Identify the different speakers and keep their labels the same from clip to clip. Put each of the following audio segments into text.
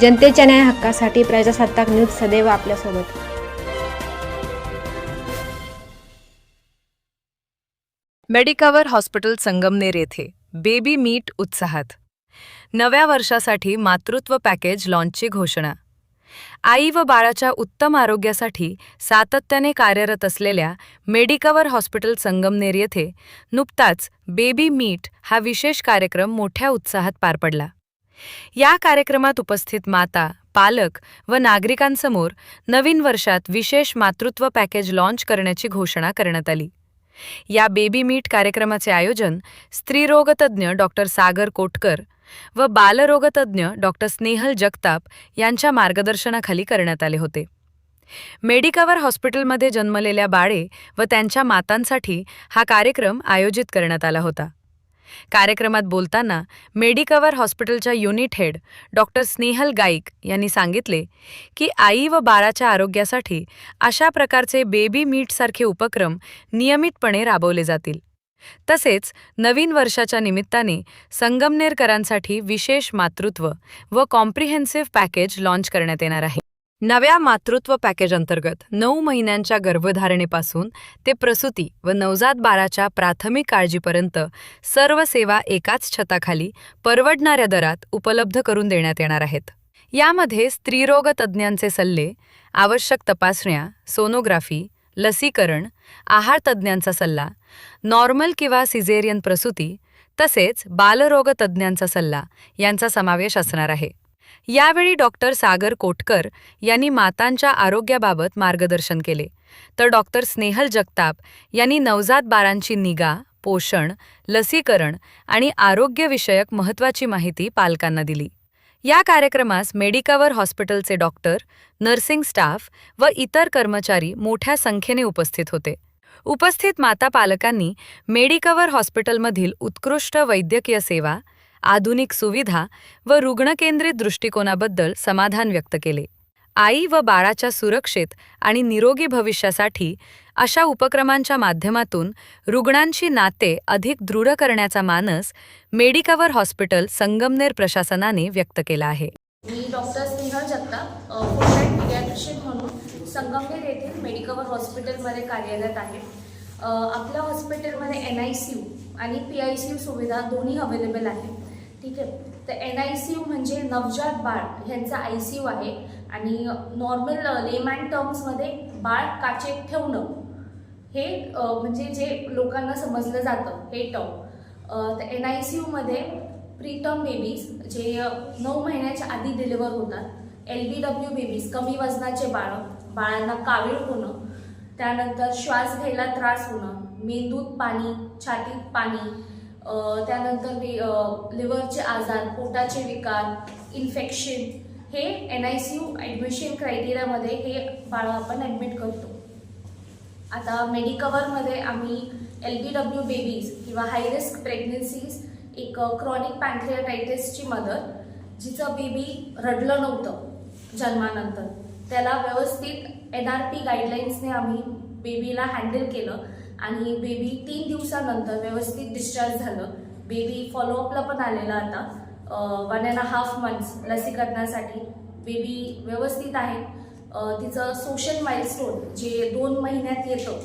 Speaker 1: जनतेच्या न्याय हक्कासाठी प्रजासत्ताक न्यूज सदैव आपल्यासोबत.
Speaker 2: मेडिकवर हॉस्पिटल संगमनेर येथे बेबी मीट उत्साहात. नव्या वर्षासाठी मातृत्व पॅकेज लॉन्चची घोषणा. आई व बाळाच्या उत्तम आरोग्यासाठी सातत्याने कार्यरत असलेल्या मेडिकवर हॉस्पिटल संगमनेर येथे नुकताच बेबी मीट हा विशेष कार्यक्रम मोठ्या उत्साहात पार पडला. या कार्यक्रमात उपस्थित माता, पालक व नागरिकांसमोर नवीन वर्षात विशेष मातृत्व पॅकेज लॉन्च करण्याची घोषणा करण्यात आली. या बेबी मीट कार्यक्रमाचे आयोजन स्त्रीरोगतज्ञ डॉक्टर सागर कोटकर व बालरोगतज्ञ डॉक्टर स्नेहल जगताप यांच्या मार्गदर्शनाखाली करण्यात आले होते. मेडिकवर हॉस्पिटलमध्ये जन्मलेल्या बाळे व त्यांच्या मातांसाठी हा कार्यक्रम आयोजित करण्यात आला होता. कार्यक्रमात बोलताना मेडिकवर हॉस्पिटलच्या युनिट हेड डॉक्टर स्नेहल गाईक यांनी सांगितले की आई व बाळाच्या आरोग्यासाठी अशा प्रकारचे बेबी मीटसारखे उपक्रम नियमितपणे राबवले जातील. तसेच नवीन वर्षाच्या निमित्ताने संगमनेरकरांसाठी विशेष मातृत्व व कॉम्प्रिहेन्सिव्ह पॅकेज लॉन्च करण्यात येणार आहे. नव्या मातृत्व पॅकेज अंतर्गत 9 महिन्यांच्या गर्भधारणेपासून ते प्रसूती व नवजात बाळाच्या प्राथमिक काळजीपर्यंत सर्व सेवा एकाच छताखाली परवडणाऱ्या दरात उपलब्ध करून देण्यात येणार आहेत. यामध्ये स्त्रीरोग तज्ज्ञांचे सल्ले, आवश्यक तपासण्या, सोनोग्राफी, लसीकरण, आहार तज्ज्ञांचा सल्ला, नॉर्मल किंवा सिझेरियन प्रसूती तसेच बालरोग तज्ज्ञांचा सल्ला यांचा समावेश असणार आहे. यावेळी डॉक्टर सागर कोटकर यांनी मातांच्या आरोग्याबाबत मार्गदर्शन केले, तर डॉक्टर स्नेहल जगताप यांनी नवजात बाळांची निगा, पोषण, लसीकरण आणि आरोग्यविषयक महत्त्वाची माहिती पालकांना दिली. या कार्यक्रमास मेडिकवर हॉस्पिटलचे डॉक्टर, नर्सिंग स्टाफ व इतर कर्मचारी मोठ्या संख्येने उपस्थित होते. उपस्थित माता पालकांनी मेडिकवर हॉस्पिटलमधील उत्कृष्ट वैद्यकीय सेवा, आधुनिक सुविधा व रुग्णकेंद्रित दृष्टिकोनाबद्दल समाधान व्यक्त केले. आई व बाळाच्या सुरक्षित आणि निरोगी भविष्यासाठी अशा उपक्रमांच्या माध्यमातून रुग्णांची नाते अधिक दृढ करण्याचा मानस मेडिकवर हॉस्पिटल संगमनेर प्रशासनाने व्यक्त केला आहे.
Speaker 3: मी doctor Snehal Jagtap, full-time paediatrician म्हणून संगमनेर येथील मेडिकवर हॉस्पिटलमध्ये कार्यरत आहे. आपल्या हॉस्पिटलमध्ये NICU आणि PICU सुविधा दोन्ही अवेलेबल आहे. ठीक आहे. तर NICU म्हणजे नवजात बाळ ह्यांचा ICU आहे आणि नॉर्मल लेमॅन टर्म्समध्ये बाळ काचेत ठेवणं हे म्हणजे जे लोकांना समजलं जातं हे टर्म. तर NICUमध्ये प्रीटर्म बेबीज जे 9 महिन्याच्या आधी डिलिव्हर होतात, LBW बेबीज कमी वजनाचे बाळांना कावीळ होणं, त्यानंतर श्वास घ्यायला त्रास होणं, मेंदूत पाणी, छातीत पाणी, त्यानंतर लिव्हरचे आजार, पोटाचे विकार, इन्फेक्शन, हे NICU ॲडमिशन क्रायटेरियामध्ये हे बाळं आपण ॲडमिट करतो. आता मेडिकवरमध्ये आम्ही LBW बेबीज किंवा हाय रिस्क प्रेग्नन्सीज, एक क्रॉनिक पॅन्क्रियाटायटिसची मदर जिचं बेबी रडलं नव्हतं जन्मानंतर, त्याला व्यवस्थित NRP गाईडलाईन्सने आम्ही बेबीला हँडल केलं आणि बेबी 3 दिवसानंतर व्यवस्थित डिस्चार्ज झालं. बेबी फॉलोअपला पण आलेला आता 1.5 months लसीकरणासाठी. बेबी व्यवस्थित आहे. तिचं सोशल माइलस्टोन जे 2 महिन्यात येतं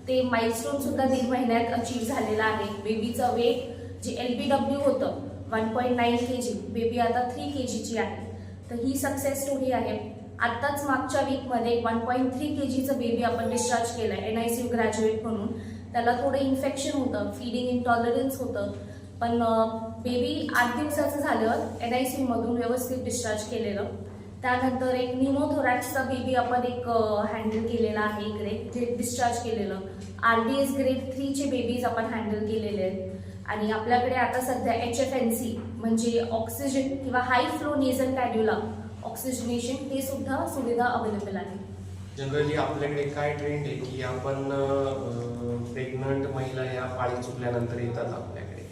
Speaker 3: ते माइलस्टोनसुद्धा 1.5 महिन्यात अचीव झालेलं आहे. बेबीचं वेट जे LBW होतं 1.9 kg, बेबी आता 3 kgची आहे. तर ही सक्सेस स्टोरी आहे. आत्ताच मागच्या वीकमध्ये 1.3 kgचं बेबी आपण डिस्चार्ज केलं आहे NICU ग्रॅज्युएट म्हणून. त्याला थोडं इन्फेक्शन होतं, फीडिंग इंटॉलरन्स होतं, पण बेबी 8 दिवसाचं झाल्यावर NICUमधून व्यवस्थित डिस्चार्ज केलेलं. त्यानंतर एक न्यूमोथोरॅक्सचा बेबी आपण एक हँडल केलेला आहे इकडे, जे डिस्चार्ज केलेलं. RDS ग्रेड 3चे बेबीज आपण हँडल केलेले आहेत. आणि आपल्याकडे आता सध्या HFNC म्हणजे ऑक्सिजन किंवा हाय फ्लो नेझल कॅन्युला ऑक्सिजनेशन हे सुद्धा सुविधा अवेलेबल आहे.
Speaker 4: जनरली आपल्याकडे काय ट्रेंड आहे की आपण प्रेग्नंट महिला या पाळी चुकल्यानंतर येतात आपल्याकडे,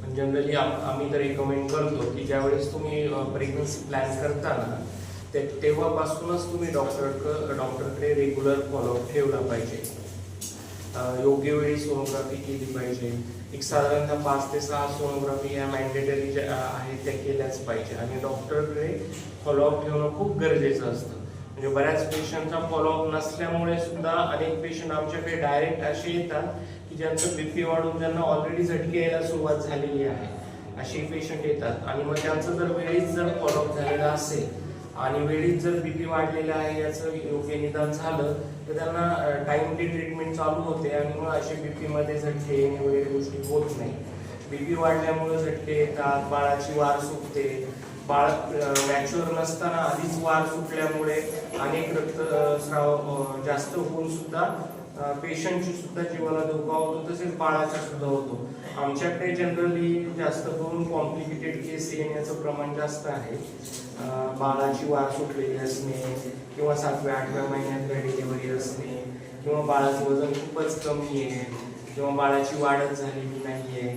Speaker 4: पण जनरली आम्ही तर रिकमेंड करतो की ज्यावेळेस तुम्ही प्रेग्नन्सी प्लॅन करता ना तेव्हापासूनच तुम्ही डॉक्टरकडे रेग्युलर फॉलोअप ठेवला पाहिजे. योग्य वेळी सोनोग्राफी केली पाहिजे. एक साधारणतः 5 ते 6 सोनोग्राफी या मॅन्डेटरी ज्या आहेत त्या केल्याच पाहिजे. आणि डॉक्टरकडे फॉलोअप ठेवणं खूप गरजेचं असतं. म्हणजे बऱ्याच पेशंटचा फॉलोअप नसल्यामुळे सुद्धा अनेक पेशंट आमच्याकडे डायरेक्ट असे येतात की ज्यांचं BP वाढून त्यांना ऑलरेडी झटके यायला सुरुवात झालेली आहे. असे पेशंट येतात आणि मग त्यांचं जर वेळीच जर फॉलोअप झालेला असेल आणि वेळीच जर BP वाढलेलं आहे याचं योग्य निदान झालं तर त्यांना टाइमली ट्रीटमेंट चालू होते आणि मग असे BP मध्ये झटके येणे वगैरे गोष्टी होत नाही. BP वाढल्यामुळे झटके येतात, बाळाची वार सुटते, बाळ मॅच्युअर नसताना आधीच वार सुटल्यामुळे अनेक रक्तस्राव जास्त होऊन सुद्धा पेशंटची सुद्धा जीवाला धोका होतो, तसेच बाळाचा सुद्धा होतो. आमच्याकडे जनरली जास्त करून कॉम्प्लिकेटेड केस येण्याचं प्रमाण जास्त आहे. बाळाची वार सुटलेली असणे किंवा 7व्या 8व्या महिन्यात डिलिव्हरी असणे किंवा बाळाचं वजन खूपच कमी आहे किंवा बाळाची वाढच झालेली नाही आहे,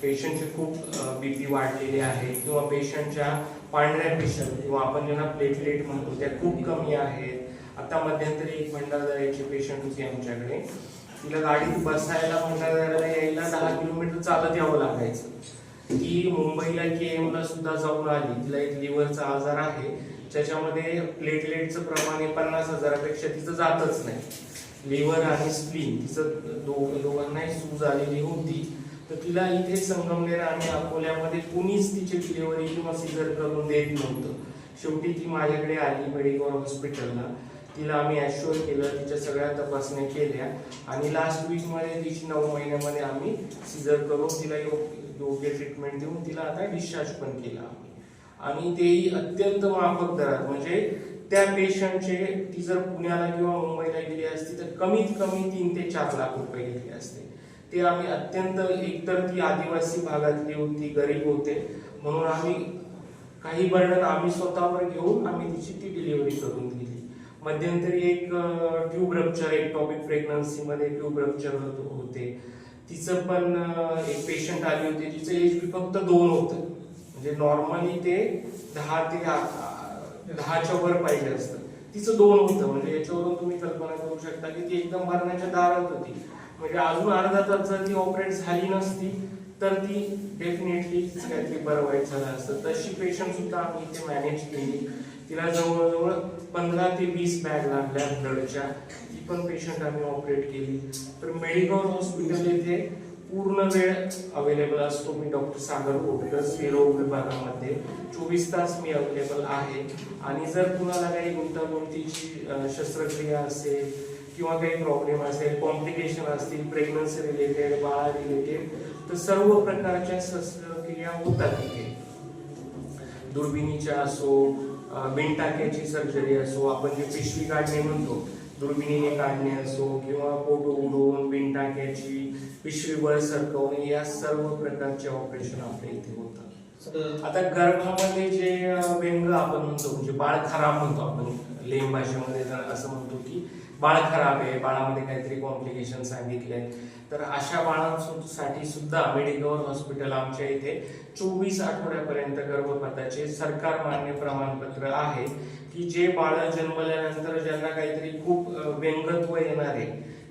Speaker 4: पेशंटचे खूप BP वाढलेले आहे किंवा पेशंटच्या पांढऱ्या पेशी किंवा आपण ज्यांना प्लेटलेट म्हणतो त्या खूप कमी आहेत. आता मध्यंतरी एक भंडारदऱ्याची पेशंट होती आमच्याकडे. तिला गाडीत बसायला भंडारदऱ्याला यायला 10 किलोमीटर चालत यावं लागायचं. ती मुंबईला KM ला सुद्धा जाऊन आली. तिला एक लिव्हरचा आजार आहे ज्याच्यामध्ये प्लेटलेटचं प्रमाण 50,000पेक्षा तिचं जातच नाही. लिव्हर आणि स्प्लीन तिचं दोघांनाही सूज आलेली होती. तर तिला इथे संगमनेर आणि अकोल्यामध्ये कुणीच तिची डिलिव्हरी किंवा सिझर करून देत नव्हतं. शेवटी ती माझ्याकडे आली मेडिकल हॉस्पिटलला. तिला आम्ही ॲश्युअर केलं, तिच्या सगळ्या तपासण्या केल्या आणि लास्ट वीकमध्ये तिची 9 महिन्यामध्ये आम्ही सिझर करून तिला योग्य ट्रीटमेंट देऊन तिला आता डिस्चार्ज पण केला आम्ही. आणि तेही अत्यंत माफक दरात. म्हणजे त्या पेशंटचे ती जर पुण्याला किंवा मुंबईला गेली असती तर कमीत कमी 3 ते 4 लाख रुपये घेतले असते. ते आम्ही अत्यंत, एकतर ती आदिवासी भागातली होती, गरीब होते, म्हणून आम्ही काही बर्डन आम्ही स्वतःवर घेऊन आम्ही तिची ती डिलिव्हरी करून दिली. मध्यंतरी एक ट्यूब रप्चर, एक्टॉपिक प्रेग्नन्सीमध्ये ट्यूब रप्चर होते. तिचं पण एक पेशंट आली होती, तिचं एज फक्त 2 होतं. म्हणजे नॉर्मली ते 10च्या वर पाहिजे असतं, तिचं 2 होतं. म्हणजे याच्यावरून तुम्ही कल्पना करू शकता की ती एकदम भरण्याच्या दारात होती. म्हणजे अजून अर्धा तास जर ती ऑपरेट झाली नसती तर ती डेफिनेटली काहीतरी बरं वाईट झालं असतं. तशी पेशंट सुद्धा आम्ही इथे मॅनेज केली. तिला जवळजवळ 15 ते 20 बॅग लागल्या ब्लडच्या. ती पण पेशंट आम्ही ऑपरेट केली. तर मेडिकल हॉस्पिटल येथे पूर्ण वेळ अवेलेबल असतो. मी डॉक्टर सागर कोटकर, स्टेरोग विभागामध्ये 24 तास मी अवेलेबल आहे. आणि जर कुणाला काही गुंतागुंतीची शस्त्रक्रिया असेल किंवा काही प्रॉब्लेम असेल, कॉम्प्लिकेशन असतील प्रेग्नन्सी रिलेटेड, बाळा रिलेटेड, तर सर्व प्रकारच्या शस्त्रक्रिया होतात इथे. दुर्बिणीच्या असो, बिनटाक्याची सर्जरी असो, आपण जे पिशवी काढणे म्हणतो, दुर्बिणीने काढणे असो किंवा पोट उघडून बिनटाक्याची पिशवीवर सरकवणे, या सर्व प्रकारचे ऑपरेशन आपल्या इथे होतात. आता गर्भामध्ये जे व्यंग आपण म्हणतो, म्हणजे बाळ खराब म्हणतो आपण लेम भाषेमध्ये, असं म्हणतो की बाळ खराब आहे, बाळामध्ये काहीतरी कॉम्प्लिकेशन सांगितले, तर अशा बाळांसाठी सुद्धा मेडिकल हॉस्पिटल आमच्या इथे 24 आठवड्यापर्यंत गर्भपाताचे सरकार मान्य प्रमाणपत्र आहे की जे बाळ जन्मल्यानंतर ज्यांना काहीतरी खूप व्यंगत्व येणार आहे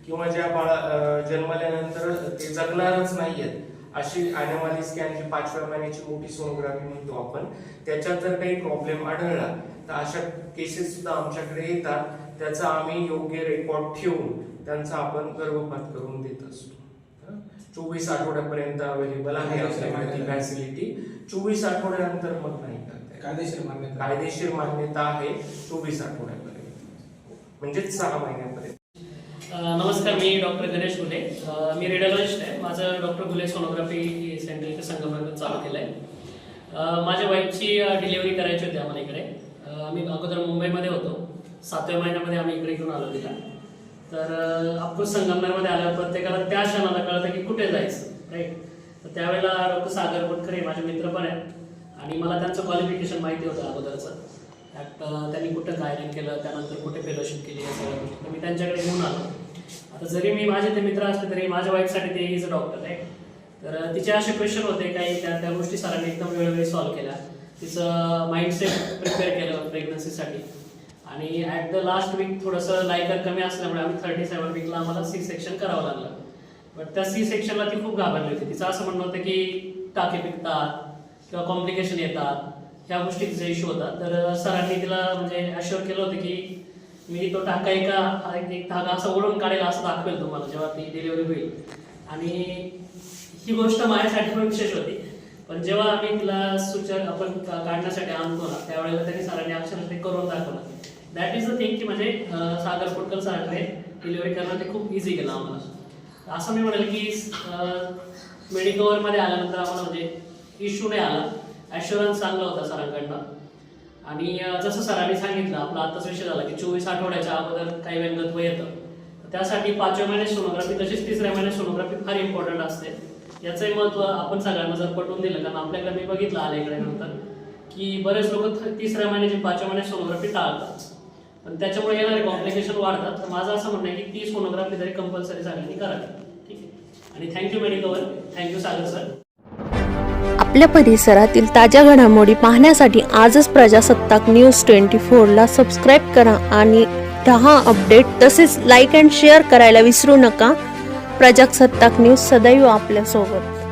Speaker 4: किंवा ज्या बाळा जन्मल्यानंतर ते जगणारच नाहीयेत, अशी ॲनोमली स्कॅनची 5व्या महिन्याची मोठी सोनोग्राफी म्हणतो आपण, त्याच्यात जर काही प्रॉब्लेम आढळला तर अशा केसेस सुद्धा आमच्याकडे येतात. त्याचा आम्ही योग्य रेकॉर्ड ठेवून त्यांचा आपण गर्भपात करून देत असतो. 24 आठवड्यापर्यंत अवेलेबल आहे आपल्याकडे फॅसिलिटी. 24 आठवड्यानंतर मग नाही करता. कायदेशीर मान्यता आहे 24 आठवड्यापर्यंत, म्हणजेच 6 महिन्यापर्यंत.
Speaker 5: नमस्कार, मी डॉक्टर गणेश गुले. मी रेडिओलॉजिस्ट आहे. माझं डॉक्टर गुले सोनोग्राफी सेंटर इथे संगमनेर चालू केलं आहे. माझ्या वाईफची डिलिव्हरी करायची होती आम्हाला इकडे. आम्ही अगोदर मुंबईमध्ये होतो. 7व्या महिन्यामध्ये आम्ही इकडे घेऊन आलो तिला. तर ऑफकोर्स संगमनेरमध्ये आल्यावर प्रत्येकाला त्या क्षणाला कळतं की कुठे जायचं, राईट. तर त्यावेळेला डॉक्टर सागर कोटकर हे माझे मित्र पण आहेत आणि मला त्यांचं क्वालिफिकेशन माहिती होतं अगोदरचं. त्यांनी कुठं गायडन केलं, त्यानंतर कुठे फेलोशिप केली, या सगळ्या गोष्टी. तर मी त्यांच्याकडे घेऊन आलो. आता जरी मी माझे ते मित्र असले तरी माझ्या वाईफसाठी ते इज अ डॉक्टर आहे. तर तिचे असे क्वेश्चन होते काही, त्या गोष्टी सरांनी एकदम वेळोवेळी सॉल्व्ह केल्या. तिचं माइंडसेट प्रिपेअर केलं प्रेग्नन्सीसाठी आणि ॲट द लास्ट वीक थोडंसं लायकर कमी असल्यामुळे आम्ही 37 वीकला आम्हाला सी सेक्शन करावं लागलं. बट त्या सी सेक्शनला ती खूप घाबरली होती. तिचं असं म्हणणं होतं की टाके पिकतात किंवा कॉम्प्लिकेशन येतात, ह्या गोष्टी तिचा इश्यू होता. तर सरांनी तिला म्हणजे अश्युअर केलं होतं की मी तो टाका एक धागा असा ओढून काढेल असं दाखवेल तुम्हाला जेव्हा ती डिलिव्हरी होईल. आणि ही गोष्ट माझ्यासाठी पण विशेष होती. पण जेव्हा आम्ही तिला आपण काढण्यासाठी आणतो ना, त्यावेळेला त्यांनी सरांनी अक्षरशः ते करून दाखवलं. दॅट इज द थिंग की म्हणजे सागर फुटकर सरांकडे डिलिव्हरी करणं ते खूप इझी केलं आम्हाला. असं मी म्हणेल की मेडिकवरमध्ये आल्यानंतर आम्हाला म्हणजे इश्यू नाही आला. ॲश्युरन्स चांगला होता सरांकडनं. आणि जसं सरांनी सांगितलं, आपला आत्ताच विषय झाला की 24 आठवड्याच्या अगोदर काही व्यंगत्व येतं. त्यासाठी 5व्या महिन्यात सोनोग्राफी तशीच 3ऱ्या महिन्यात सोनोग्राफी फार इम्पॉर्टंट असते. याचंही महत्त्व आपण सगळ्यांना जर पटवून दिलं, कारण आपल्याकडे मी बघितलं आल्याकडे नंतर की बरेच लोक 3ऱ्या महिन्याची 5व्या महिन्यात सोनोग्राफी टाळतात, पण त्याच्यामुळे येणारे कॉम्प्लिकेशन वाढतात. तर माझं असं म्हणणं आहे की ती सोनोग्राफी तरी कंपल्सरी सगळ्यांनी करावी. ठीक आहे. आणि थँक्यू मेडिकवर, थँक्यू सागर सर.
Speaker 1: आपल्या परिसरातील ताज्या घडामोडी पाहण्यासाठी आजच प्रजासत्ताक न्यूज 24ला सबस्क्राईब करा आणि रहा अपडेट. तसेच लाईक अँड शेअर करायला विसरू नका. प्रजासत्ताक न्यूज सदैव आपल्यासोबत.